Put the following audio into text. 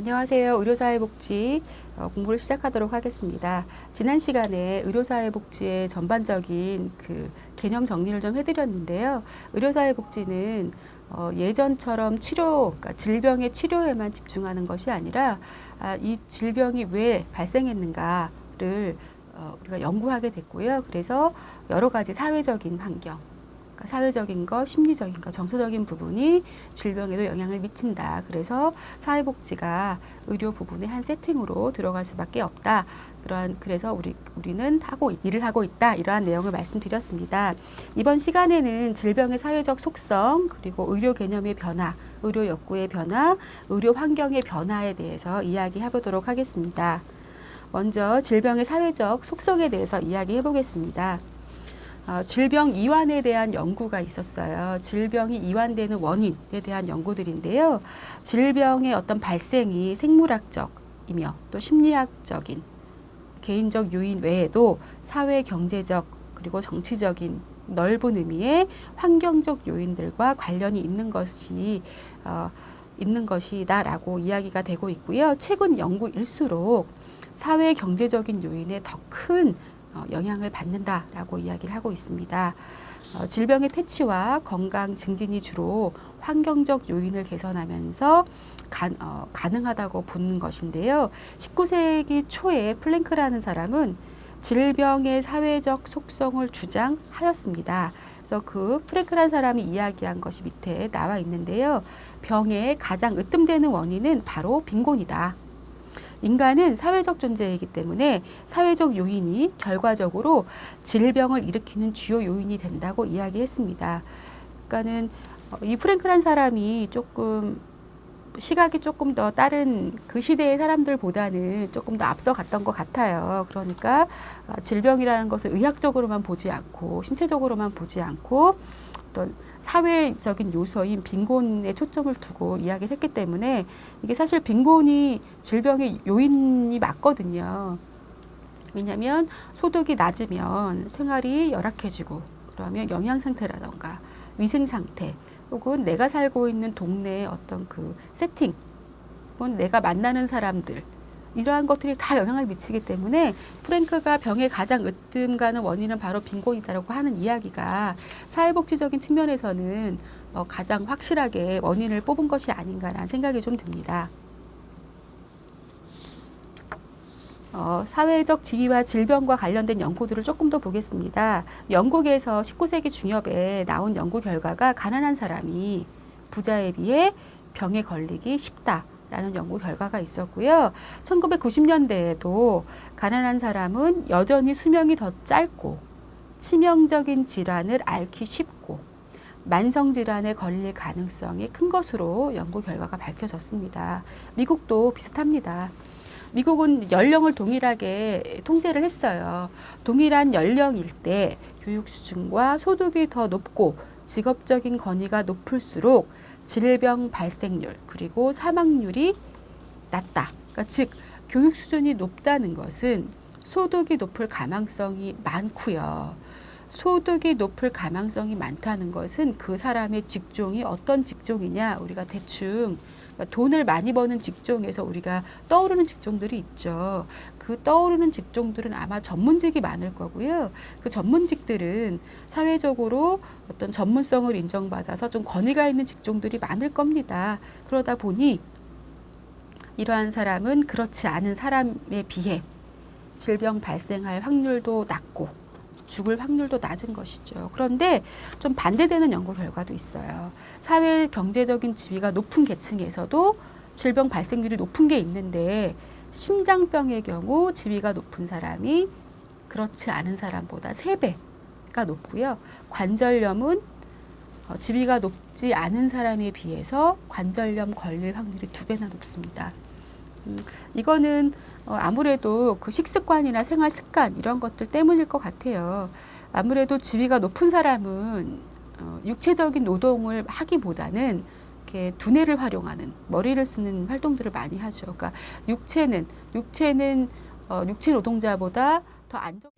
안녕하세요. 의료사회복지 공부를 시작하도록 하겠습니다. 지난 시간에 의료사회복지의 전반적인 개념 정리를 좀 해드렸는데요. 의료사회복지는 예전처럼 그러니까 질병의 치료에만 집중하는 것이 아니라 이 질병이 왜 발생했는가를 우리가 연구하게 됐고요. 그래서 여러 가지 사회적인 환경, 사회적인 것, 심리적인 것, 정서적인 부분이 질병에도 영향을 미친다. 그래서 사회복지가 의료 부분의 한 세팅으로 들어갈 수밖에 없다. 그래서 우리는 일을 하고 있다. 이러한 내용을 말씀드렸습니다. 이번 시간에는 질병의 사회적 속성, 그리고 의료 개념의 변화, 의료 욕구의 변화, 의료 환경의 변화에 대해서 이야기해 보도록 하겠습니다. 먼저 질병의 사회적 속성에 대해서 이야기해 보겠습니다. 질병 이완에 대한 연구가 있었어요. 질병이 이완되는 원인에 대한 연구들인데요. 질병의 어떤 발생이 생물학적이며 또 심리학적인 개인적 요인 외에도 사회 경제적 그리고 정치적인 넓은 의미의 환경적 요인들과 관련이 있는 것이다라고 이야기가 되고 있고요. 최근 연구일수록 사회 경제적인 요인에 더 큰 영향을 받는다라고 이야기를 하고 있습니다. 질병의 퇴치와 건강 증진이 주로 환경적 요인을 개선하면서 가능하다고 보는 것인데요. 19세기 초에 플랭크라는 사람은 질병의 사회적 속성을 주장하였습니다. 그래서 그 플랭크라는 사람이 이야기한 것이 밑에 나와 있는데요. 병의 가장 으뜸되는 원인은 바로 빈곤이다. 인간은 사회적 존재이기 때문에 사회적 요인이 결과적으로 질병을 일으키는 주요 요인이 된다고 이야기했습니다. 그러니까는 이 프랭크란 사람이 시각이 조금 더 다른 그 시대의 사람들보다는 조금 더 앞서갔던 것 같아요. 그러니까 질병이라는 것을 의학적으로만 보지 않고 신체적으로만 보지 않고 어떤 사회적인 요소인 빈곤에 초점을 두고 이야기를 했기 때문에 이게 사실 빈곤이 질병의 요인이 맞거든요. 왜냐하면 소득이 낮으면 생활이 열악해지고 그러면 영양 상태라던가 위생 상태 혹은 내가 살고 있는 동네의 어떤 그 세팅 혹은 내가 만나는 사람들 이러한 것들이 다 영향을 미치기 때문에 프랭크가 병의 가장 으뜸 가는 원인은 바로 빈곤이다라고 하는 이야기가 사회복지적인 측면에서는 가장 확실하게 원인을 뽑은 것이 아닌가라는 생각이 좀 듭니다. 사회적 지위와 질병과 관련된 연구들을 조금 더 보겠습니다. 영국에서 19세기 중엽에 나온 연구 결과가 가난한 사람이 부자에 비해 병에 걸리기 쉽다. 라는 연구 결과가 있었고요. 1990년대에도 가난한 사람은 여전히 수명이 더 짧고 치명적인 질환을 앓기 쉽고 만성질환에 걸릴 가능성이 큰 것으로 연구 결과가 밝혀졌습니다. 미국도 비슷합니다. 미국은 연령을 동일하게 통제를 했어요. 동일한 연령일 때 교육 수준과 소득이 더 높고 직업적인 권위가 높을수록 질병 발생률 그리고 사망률이 낮다. 그러니까 즉 교육 수준이 높다는 것은 소득이 높을 가망성이 많고요. 소득이 높을 가망성이 많다는 것은 그 사람의 직종이 어떤 직종이냐 우리가 대충 돈을 많이 버는 직종에서 우리가 떠오르는 직종들이 있죠. 그 떠오르는 직종들은 아마 전문직이 많을 거고요. 그 전문직들은 사회적으로 어떤 전문성을 인정받아서 좀 권위가 있는 직종들이 많을 겁니다. 그러다 보니 이러한 사람은 그렇지 않은 사람에 비해 질병 발생할 확률도 낮고 죽을 확률도 낮은 것이죠. 그런데 좀 반대되는 연구 결과도 있어요. 사회 경제적인 지위가 높은 계층에서도 질병 발생률이 높은 게 있는데 심장병의 경우 지위가 높은 사람이 그렇지 않은 사람보다 3배가 높고요. 관절염은 지위가 높지 않은 사람에 비해서 관절염 걸릴 확률이 2배나 높습니다. 이거는 아무래도 그 식습관이나 생활 습관 이런 것들 때문일 것 같아요. 아무래도 지위가 높은 사람은 육체적인 노동을 하기보다는 이렇게 두뇌를 활용하는 머리를 쓰는 활동들을 많이 하죠. 그러니까 육체 노동자보다 더 안정